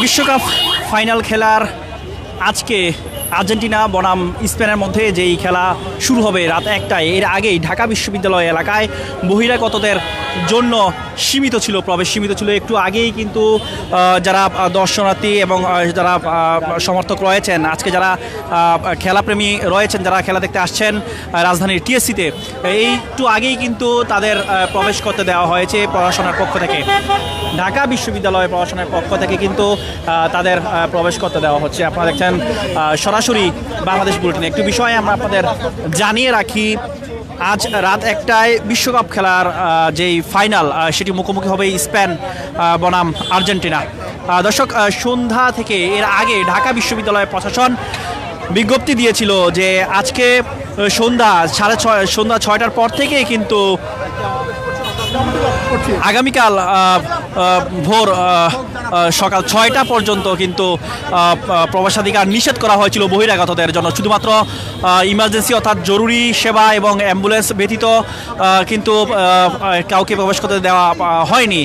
বিশ্বকাপ ফাইনাল খেলার আজকে আর্জেন্টিনা বনাম স্পেনের মধ্যে যেই খেলা শুরু হবে রাত 1টায়, এর আগেই ঢাকা বিশ্ববিদ্যালয় এলাকায় বহিরাগতদের জন্য প্রবেশ সীমিত ছিল। একটু আগেই কিন্তু যারা দর্শনার্থী এবং যারা সমর্থক রয়েছেন, আজকে যারা খেলাপ্রেমী রয়েছেন, যারা খেলা দেখতে আসছেন রাজধানীর টিএসসিতে, একটু আগেই কিন্তু তাদের প্রবেশ করতে দেওয়া হয়েছে প্রশাসনের পক্ষ থেকে। ঢাকা বিশ্ববিদ্যালয় প্রশাসনের পক্ষ থেকে কিন্তু তাদের প্রবেশ করতে দেওয়া হচ্ছে। আপনারা দেখছেন সরাসরি বাংলাদেশ বুলেটিনে। একটু বিষয়ে আমরা আপনাদের জানিয়ে রাখি, আজ রাত 1টায় বিশ্বকাপ খেলার যেই ফাইনাল সেটি মুখোমুখি হবে স্পেন বনাম আর্জেন্টিনা। দর্শক, সন্ধ্যা থেকে এর আগে ঢাকা বিশ্ববিদ্যালয় প্রশাসন বিজ্ঞপ্তি দিয়েছিল যে আজকে সন্ধ্যা 6:30 পর থেকেই কিন্তু আগামীকাল ভোর সকাল 6টা পর্যন্ত কিন্তু প্রবেশাধিকার নিষেধ করা হয়েছিল বহিরাগতদের জন্য। শুধুমাত্র ইমার্জেন্সি অর্থাৎ জরুরি সেবা এবং অ্যাম্বুলেন্স ব্যতীত কিন্তু কাউকে প্রবেশ করতে দেওয়া হয়নি।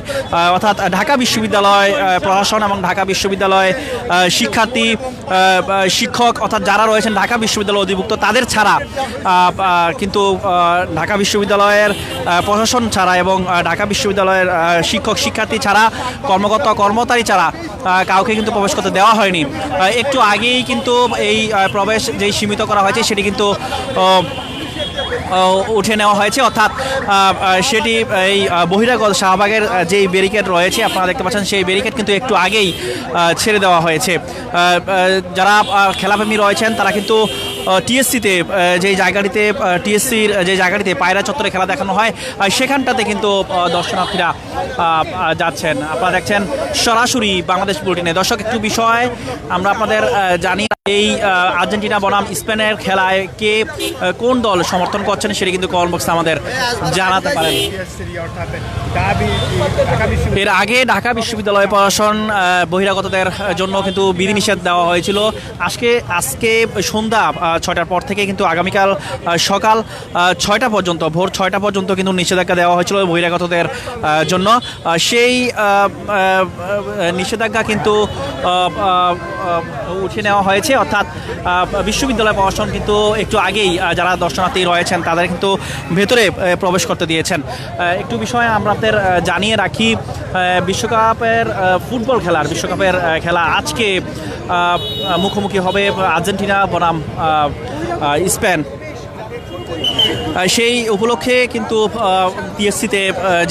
অর্থাৎ ঢাকা বিশ্ববিদ্যালয় প্রশাসন এবং ঢাকা বিশ্ববিদ্যালয় শিক্ষার্থী শিক্ষক অর্থাৎ যারা রয়েছেন ঢাকা বিশ্ববিদ্যালয় অধিভুক্ত তাদের ছাড়া কিন্তু ঢাকা বিশ্ববিদ্যালয়ের প্রশাসন ছাড়া এবং ঢাকা বিশ্ববিদ্যালয়ের শিক্ষক শিক্ষার্থী ছাড়া কর্মচারী ছাড়া কাউকে কিন্তু প্রবেশ করতে দেওয়া হয়নি। একটু আগেই কিন্তু এই প্রবেশ যেই সীমিত করা হয়েছে সেটি কিন্তু উঠে নেওয়া হয়েছে, অর্থাৎ সেটি এই বহিরাগত শাহবাগের যেই ব্যারিকেড রয়েছে আপনারা দেখতে পাচ্ছেন সেই ব্যারিকেড কিন্তু একটু আগেই ছেড়ে দেওয়া হয়েছে। যারা খেলাপ্রেমী রয়েছেন তারা কিন্তু টিএসসিতে টিএসসির যে জায়গাটিতে পায়রা চত্বরে খেলা দেখানো হয় সেখানটাতে কিন্তু দর্শনার্থীরা যাচ্ছেন। আপনারা দেখছেন সরাসরি বাংলাদেশ বুলেটিনে। দর্শক, একটু বিষয় আমরা আপনাদের জানি, এই আর্জেন্টিনা বনাম স্পেনের খেলায় কে কোন দল সমর্থন করছেন সেটা কিন্তু কমেন্ট বক্সে আমাদের জানাতে পারেন। এর আগে ঢাকা বিশ্ববিদ্যালয় প্রশাসন বহিরাগতদের জন্য কিন্তু বিধিনিষেধ দেওয়া হয়েছিল। আজকে সন্ধ্যা 6টার পর থেকে কিন্তু আগামীকাল সকাল 6টা পর্যন্ত ভোর 6টা পর্যন্ত কিন্তু নিষেধাজ্ঞা দেওয়া হয়েছিল বহিরাগতদের জন্য। সেই নিষেধাজ্ঞা কিন্তু উঠে নেওয়া হয়েছে, অর্থাৎ বিশ্ববিদ্যালয় প্রশাসন কিন্তু একটু আগেই যারা দর্শনার্থী রয়েছেন তাদের কিন্তু ভেতরে প্রবেশ করতে দিয়েছেন। একটু বিষয়ে আমরা আপনাদের জানিয়ে রাখি, বিশ্বকাপের খেলা আজকে মুখোমুখি হবে আর্জেন্টিনা বনাম স্পেন। সেই উপলক্ষে কিন্তু টিএসসিতে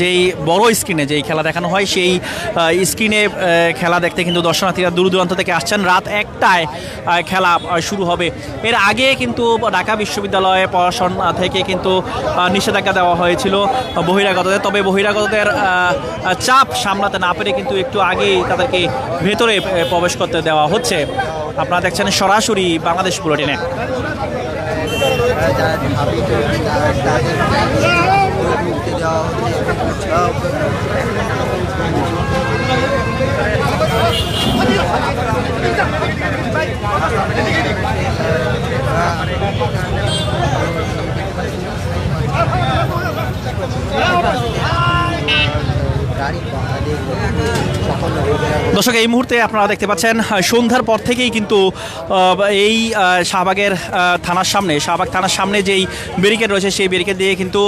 যেই বড় স্ক্রিনে যেই খেলা দেখানো হয় সেই স্ক্রিনে খেলা দেখতে কিন্তু দর্শনার্থীরা দূর দূরান্ত থেকে আসছেন। রাত 1টায় খেলা শুরু হবে। এর আগে কিন্তু ঢাকা বিশ্ববিদ্যালয় প্রশাসন থেকে কিন্তু নিষেধাজ্ঞা দেওয়া হয়েছিল বহিরাগতদের, তবে বহিরাগতদের চাপ সামলাতে না পেরে কিন্তু একটু আগেই তাদেরকে ভেতরে প্রবেশ করতে দেওয়া হচ্ছে। আপনারা দেখছেন সরাসরি বাংলাদেশ বুলেটিনে। দর্শক, এই মুহূর্তে আপনারা দেখতে পাচ্ছেন সন্ধ্যার পর থেকেই কিন্তু এই শাহবাগ থানার সামনে যেই ব্যারিকেড রয়েছে সেই ব্যারিকেড দিয়ে কিন্তু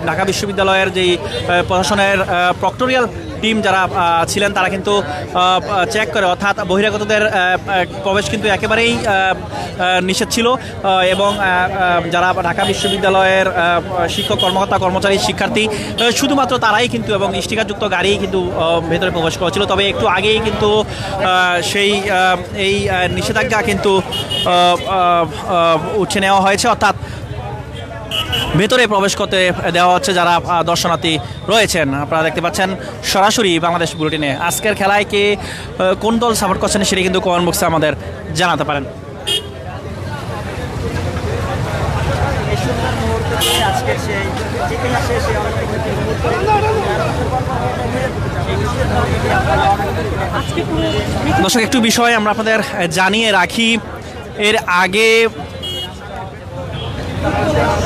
ঢাকা বিশ্ববিদ্যালয়ের যেই প্রশাসনের প্রক্টোরিয়াল টিম যারা ছিলেন তারা কিন্তু চেক করে, অর্থাৎ বহিরাগতদের প্রবেশ কিন্তু একেবারেই নিষেধ ছিল এবং যারা ঢাকা বিশ্ববিদ্যালয়ের শিক্ষক কর্মচারী শিক্ষার্থী শুধুমাত্র তারাই কিন্তু এবং স্টিকারযুক্ত গাড়ি কিন্তু ভেতরে প্রবেশ করেছিল। তবে একটু আগেই কিন্তু এই নিষেধাজ্ঞা কিন্তু উঠে নেওয়া হয়েছে, অর্থাৎ ভেতরে প্রবেশ করতে দেওয়া হচ্ছে যারা দর্শনার্থী রয়েছেন। আপনারা দেখতে পাচ্ছেন সরাসরি বাংলাদেশ বুলেটিনে। আজকের খেলায় কে কোন দল সাপোর্ট করছেন সেটি কিন্তু কমেন্ট বক্সে আমাদের জানাতে পারেন। দর্শক, একটু বিষয় আমরা আপনাদের জানিয়ে রাখি, এর আগে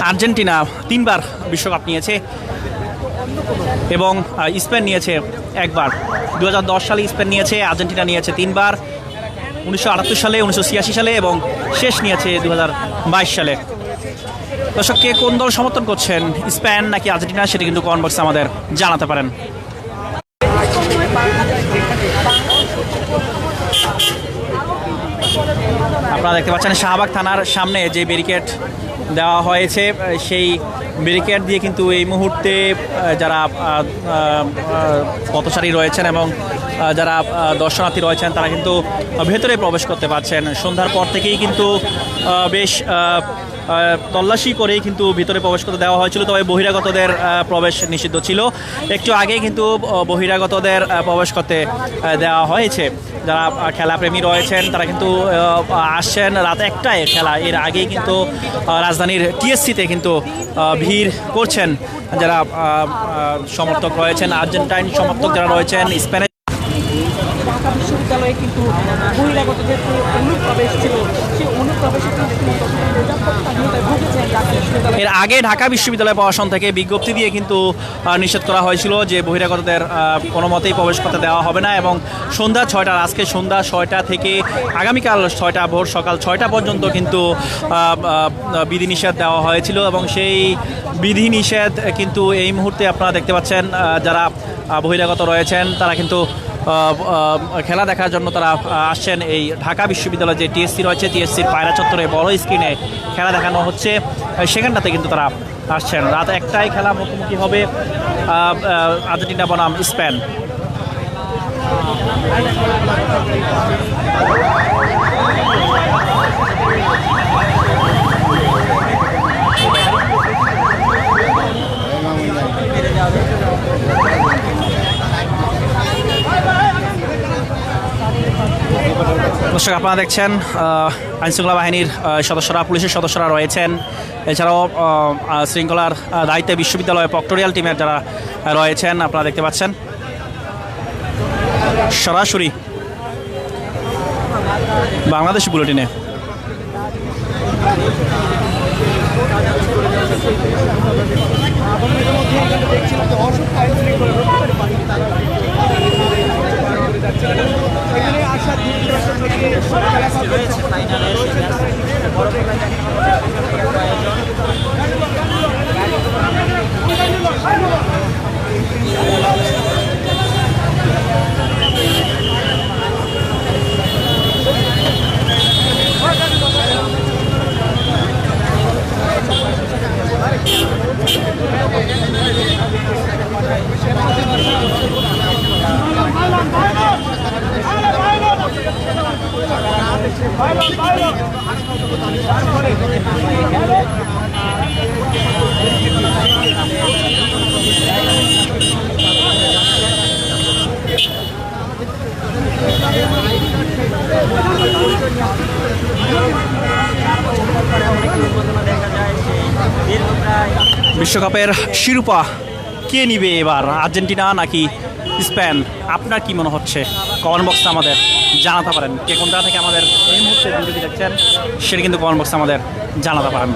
আর্জেন্টিনা 3বার বিশ্বকাপ নিয়েছে এবং স্পেন নিয়েছে একবার। 2010 সালে স্পেন নিয়েছে, আর্জেন্টিনা নিয়েছে 3 বার, 1978 সালে, 1986 সালে এবং শেষ নিয়েছে 2022 সালে। দর্শক, কে কোন দল সমর্থন করছেন, স্পেন নাকি আর্জেন্টিনা, সেটা কিন্তু কমেন্ট বক্সে আমাদের জানাতে পারেন। আপনারা দেখতে পাচ্ছেন শাহবাগ থানার সামনে যে ব্যারিকেড দেওয়া হয়েছে, সেই ব্যারিকেড দিয়ে কিন্তু এই মুহূর্তে যারা পথচারী রয়েছেন এবং যারা দর্শনার্থী রয়েছেন তারা কিন্তু ভেতরে প্রবেশ করতে পারছেন। সন্ধ্যার পর থেকেই কিন্তু বেশ তল্লাশি করেই কিন্তু ভিতরে প্রবেশ করতে দেওয়া হয়েছিল, তবে বহিরাগতদের প্রবেশ নিষিদ্ধ ছিল। একটু আগেই কিন্তু বহিরাগতদের প্রবেশ করতে দেওয়া হয়েছে। যারা খেলাপ্রেমী রয়েছেন তারা কিন্তু আসছেন রাত 1টায় খেলা, এর আগেই কিন্তু রাজধানীর টিএসসিতে কিন্তু ভিড় করছেন যারা সমর্থক রয়েছেন, আর্জেন্টাইন সমর্থক যারা রয়েছেন, স্পেনের। ঢাকা বিশ্ববিদ্যালয়ে কিন্তু বহিরাগতদের অনুপ্রবেশ ছিল, সেই অনুপ্রবেশে এর আগে ঢাকা বিশ্ববিদ্যালয় প্রশাসন থেকে বিজ্ঞপ্তি দিয়ে কিন্তু নিষেধ করা হয়েছিল যে বহিরাগতদের কোনো মতেই প্রবেশ করতে দেওয়া হবে না, এবং সন্ধ্যা 6টা, আজকে সন্ধ্যা 6টা থেকে আগামীকাল 6টা ভোর সকাল 6টা পর্যন্ত কিন্তু বিধিনিষেধ দেওয়া হয়েছিল, এবং সেই বিধিনিষেধ কিন্তু এই মুহূর্তে আপনারা দেখতে পাচ্ছেন যারা বহিরাগত রয়েছেন তারা কিন্তু খেলা দেখার জন্য তারা আসছেন। এই ঢাকা বিশ্ববিদ্যালয়ে যে টিএসসি রয়েছে, টিএসসির পায়রা চত্বরে বড় স্ক্রিনে খেলা দেখানো হচ্ছে, সেখানটাতে কিন্তু তারা আসছেন। রাত 1টায় খেলা মুখোমুখি হবে আর্জেন্টিনা বনাম স্পেন। দর্শক, আপনারা দেখছেন আইনশৃঙ্খলা বাহিনীর সদস্যরা, পুলিশের সদস্যরা রয়েছেন, এছাড়াও শৃঙ্খলার দায়িত্বে বিশ্ববিদ্যালয়ের প্রক্টোরিয়াল টিমের যারা রয়েছেন আপনারা দেখতে পাচ্ছেন সরাসরি বাংলাদেশ বুলেটিনে। বিশ্বকাপের শিরোপা কে নিবে এবার, আর্জেন্টিনা নাকি স্পেন? আপনার কি মনে হচ্ছে কমেন্ট বক্সে আমাদের জানাতে পারেন। কে কোন জায়গা থেকে আমাদের এই মুহূর্তে ভিডিওটি দেখছেন সেটা কিন্তু কমেন্ট বক্সে আমাদের জানাতে পারেন।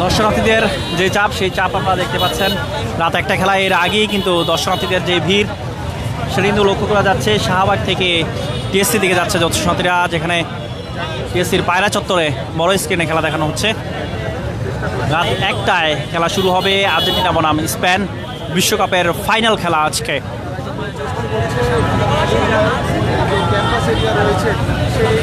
দর্শনার্থীদের যে চাপ, সেই চাপ আপনারা দেখতে পাচ্ছেন। রাত একটা খেলা, এর আগেই কিন্তু দর্শনার্থীদের যে ভিড় সেটা কিন্তু লক্ষ্য করা যাচ্ছে। শাহবাগ থেকে টিএসসি দিকে যাচ্ছে দর্শনার্থীরা, যেখানে টিএসসির পায়রা চত্বরে বড় স্ক্রিনে খেলা দেখানো হচ্ছে। রাত একটায় খেলা শুরু হবে আর্জেন্টিনা বনাম স্পেন বিশ্বকাপের ফাইনাল খেলা আজকে। ক্যাম্পাস এরিয়া রয়েছে সেই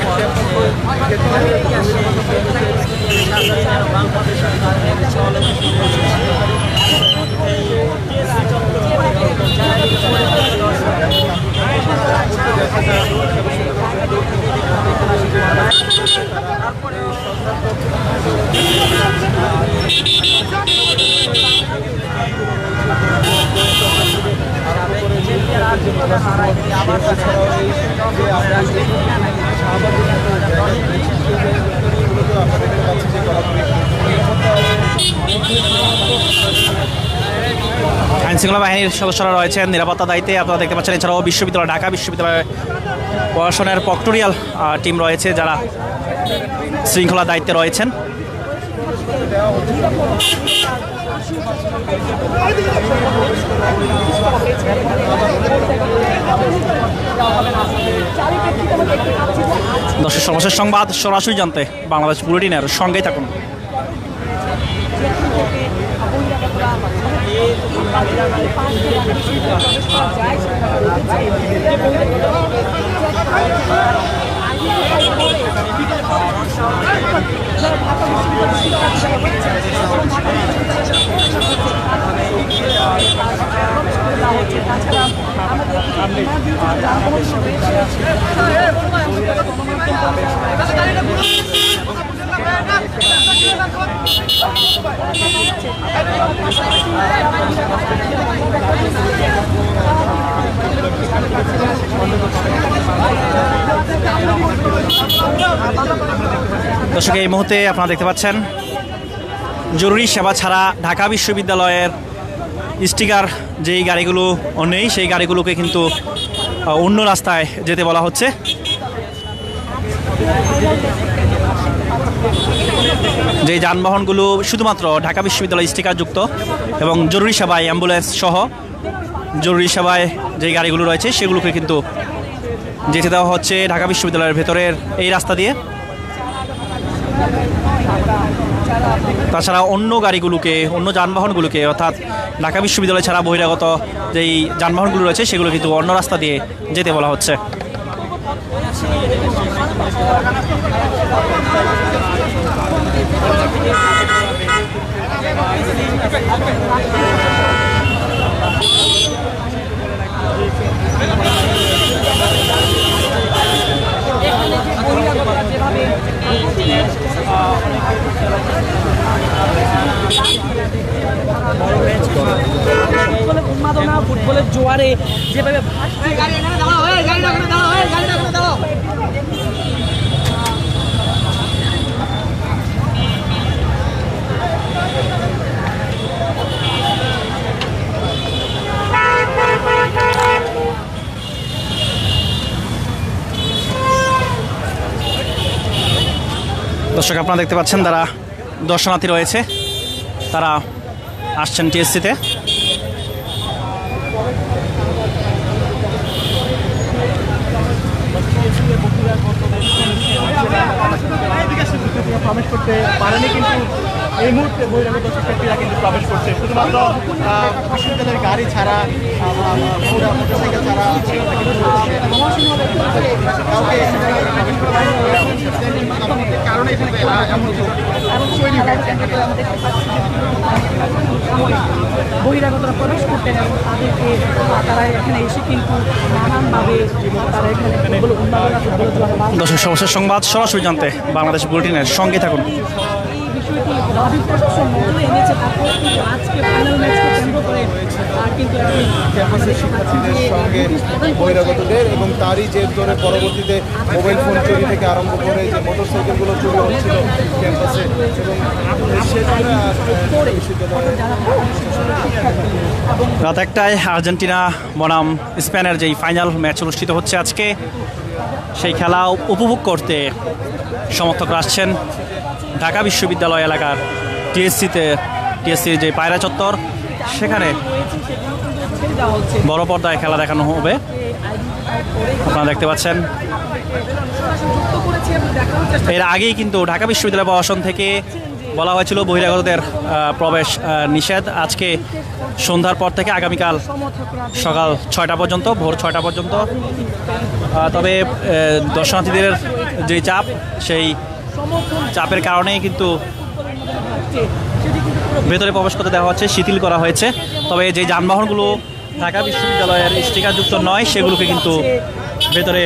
আইনশৃঙ্খলা বাহিনীর সদস্যরা রয়েছেন নিরাপত্তা দায়িত্বে, আপনারা দেখতে পাচ্ছেন। এছাড়াও বিশ্ববিদ্যালয়, ঢাকা বিশ্ববিদ্যালয়ের প্রশাসনের প্রক্টোরিয়াল টিম রয়েছে যারা শৃঙ্খলা দায়িত্বে রয়েছেন। দর্শক, সর্বশেষ সংবাদ সরাসরি জানতে বাংলাদেশ বুলেটিনের সঙ্গেই থাকুন। দর্শক, এই মুহূর্তে আপনারা দেখতে পাচ্ছেন জরুরি সেবা ছাড়া ঢাকা বিশ্ববিদ্যালয়ের স্টিকার যেই গাড়িগুলো নেই, সেই গাড়িগুলোকে কিন্তু অন্য রাস্তায় যেতে বলা হচ্ছে। যে যানবাহনগুলো শুধুমাত্র ঢাকা বিশ্ববিদ্যালয় স্টিকারযুক্ত এবং জরুরি সেবায় অ্যাম্বুলেন্স সহ জরুরি সেবায় যে গাড়িগুলো রয়েছে সেগুলোকে কিন্তু যেতে দেওয়া হচ্ছে ঢাকা বিশ্ববিদ্যালয়ের ভেতরের এই রাস্তা দিয়ে। তাছাড়া অন্য গাড়িগুলোকে, অন্য যানবাহনগুলোকে, অর্থাৎ ঢাকা বিশ্ববিদ্যালয় ছাড়া বহিরাগত যেই যানবাহনগুলো রয়েছে সেগুলো কিন্তু অন্য রাস্তা দিয়ে যেতে বলা হচ্ছে। উন্মাদনা, ফুটবলের জোয়ারে যেভাবে দর্শক, আপনারা দেখতে পাচ্ছেন যারা দর্শনার্থী রয়েছে তারা আসছেন টিএসসিতে। প্রবেশ করতে পারেনি, কিন্তু এই মুহূর্তে বহিরাগত শিক্ষার্থীরা কিন্তু প্রবেশ করছে শুধুমাত্র বিশ্ববিদ্যালয়ের গাড়ি ছাড়া, মোটরসাইকেল ছাড়া কাউকে কারণে এমন বহিরাগতরা প্রবেশ করতে এবং তাদেরকে তারা এখানে এসে কিন্তু নানানভাবে তারা এখানে দর্শক, সর্বশেষ সংবাদ সরাসরি জানতে বাংলাদেশ বুলেটিনের সঙ্গে থাকুন। এই বিষয়টি দাবি প্রশাসন নজরে এনেছে, তারপরে কিন্তু আজকে ফাইনাল ম্যাচকে কেন্দ্র করে কিন্তু ক্যাম্পাসের শিক্ষার্থীদের সঙ্গে বহিরাগতদের এবং তারই জের ধরে পরবর্তীতে মোবাইল ফোন চুরি থেকে আরম্ভ করে যে মোটরসাইকেলগুলো চুরি হচ্ছিল ক্যাম্পাসে, এবং রাত একটায় আর্জেন্টিনা বনাম স্পেনের যেই ফাইনাল ম্যাচ অনুষ্ঠিত হচ্ছে আজকে, সেই খেলা উপভোগ করতে সমর্থকরা আসছেন ঢাকা বিশ্ববিদ্যালয় এলাকার টিএসসিতে টিএসসির যে পায়রা চত্বর সেখানে রয়েছে সেগুলো কিন্তু ছেড়ে দেওয়া হচ্ছে বড় পর্দায় খেলা দেখানো হবে। আপনারা দেখতে পাচ্ছেন যুক্ত করেছে এবং দেখানোর চেষ্টা এর আগেই কিন্তু ঢাকা বিশ্ববিদ্যালয় প্রশাসন থেকে বলা হয়েছিল বহিরাগতদের প্রবেশ নিষেধ। আজকে সন্ধ্যার পর থেকে আগামীকাল সমর্থকরা সকাল 6টা পর্যন্ত, ভোর 6টা পর্যন্ত। তবে দর্শনার্থীদের যে চাপ, সেই সমর্থন চাপের কারণেই কিন্তু হচ্ছে সেটি কিন্তু পুরো ভেতরে প্রবেশ করতে দেওয়া হচ্ছে, শিথিল করা হয়েছে। তবে যে যানবাহনগুলো ঢাকা বিশ্ববিদ্যালয়ের স্টিকারযুক্ত নয় সেগুলোকে কিন্তু ভেতরে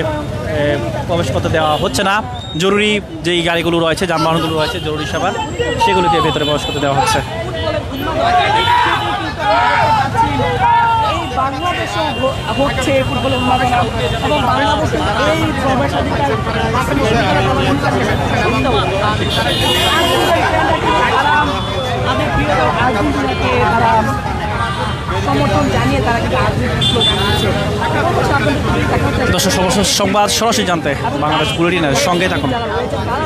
প্রবেশ করতে দেওয়া হচ্ছে না। জরুরি যেই গাড়িগুলো রয়েছে, যানবাহনগুলো রয়েছে জরুরি সেবার, সেগুলোকে ভেতরে প্রবেশ করতে দেওয়া হচ্ছে। এই বাংলাদেশে হচ্ছে ফুটবল উন্মাদনা এবং বাংলাদেশের এই প্রবেশাধিকার তাদের প্রিয় দল আর্জেন্টিনাকে তারা সমর্থন জানিয়ে তারা কিন্তু আর্জেন্টিনা স্লোগান দিচ্ছে। অবশ্যই আপনাদের দর্শক সর্বশেষ সংবাদ সরাসরি জানতে বাংলাদেশ বুলেটিনের সঙ্গে থাকুন। যারা রয়েছে তারা